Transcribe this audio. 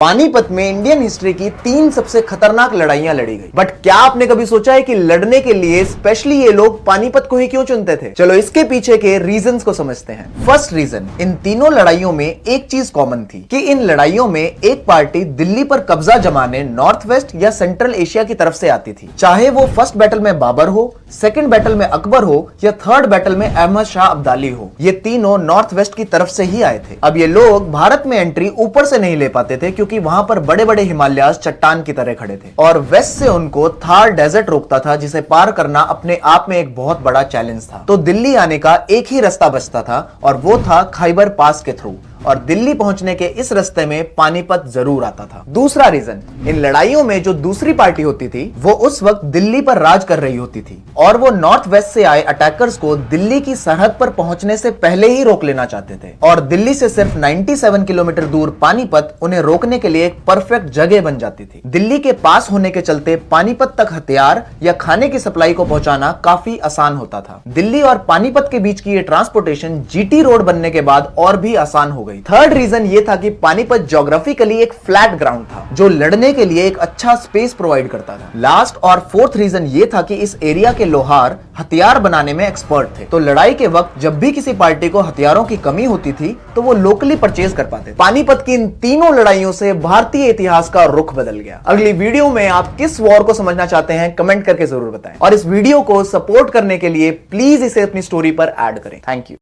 पानीपत में Indian history की 3 सबसे खतरनाक लड़ाइयां लड़ी गई। बट क्या आपने कभी सोचा है कि लड़ने के लिए स्पेशली ये लोग पानीपत को ही क्यों चुनते थे? चलो इसके पीछे के रीजंस को समझते हैं। फर्स्ट रीजन, इन तीनों लड़ाइयों में एक चीज कॉमन थी कि इन लड़ाइयों में एक पार्टी दिल्ली पर कब्जा जमाने नॉर्थ वेस्ट या सेंट्रल एशिया की तरफ से आती थी। चाहे वो फर्स्ट बैटल में बाबर हो, सेकंड बैटल में अकबर हो या थर्ड बैटल में अहमद शाह अब्दाली हो, ये तीनों नॉर्थ वेस्ट की तरफ से ही आए थे। अब ये लोग भारत में एंट्री ऊपर से नहीं ले पाते थे क्योंकि वहां पर बड़े बड़े हिमालयाज चट्टान की तरह खड़े थे और वेस्ट से उनको थार डेजर्ट रोकता था, जिसे पार करना अपने आप में एक बहुत बड़ा चैलेंज था। तो दिल्ली आने का एक ही रास्ता बचता था और वो था खैबर पास के थ्रू, और दिल्ली पहुंचने के इस रास्ते में पानीपत जरूर आता था। दूसरा रीजन, इन लड़ाइयों में जो दूसरी पार्टी होती थी वो उस वक्त दिल्ली पर राज कर रही होती थी और वो नॉर्थ वेस्ट से आए अटैकर्स को दिल्ली की सरहद पर पहुंचने से पहले ही रोक लेना चाहते थे। और दिल्ली से सिर्फ 97 किलोमीटर दूर पानीपत उन्हें रोकने के लिए एक परफेक्ट जगह बन जाती थी। दिल्ली के पास होने के चलते पानीपत तक हथियार या खाने की सप्लाई को पहुंचाना काफी आसान होता था। दिल्ली और पानीपत के बीच की ये ट्रांसपोर्टेशन जीटी रोड बनने के बाद और भी आसान हो गई। थर्ड रीजन ये था कि पानीपत ज्योग्राफिकली एक फ्लैट ग्राउंड था जो लड़ने के लिए एक अच्छा स्पेस प्रोवाइड करता था। लास्ट और फोर्थ रीजन ये था कि इस एरिया के लोहार हथियार बनाने में एक्सपर्ट थे, तो लड़ाई के वक्त जब भी किसी पार्टी को हथियारों की कमी होती थी तो वो लोकली परचेज कर पाते थे। पानीपत की इन तीनों लड़ाइयों से भारतीय इतिहास का रुख बदल गया। अगली वीडियो में आप किस वॉर को समझना चाहते हैं कमेंट करके जरूर बताएं और इस वीडियो को सपोर्ट करने के लिए प्लीज इसे अपनी स्टोरी पर ऐड करें। Thank you.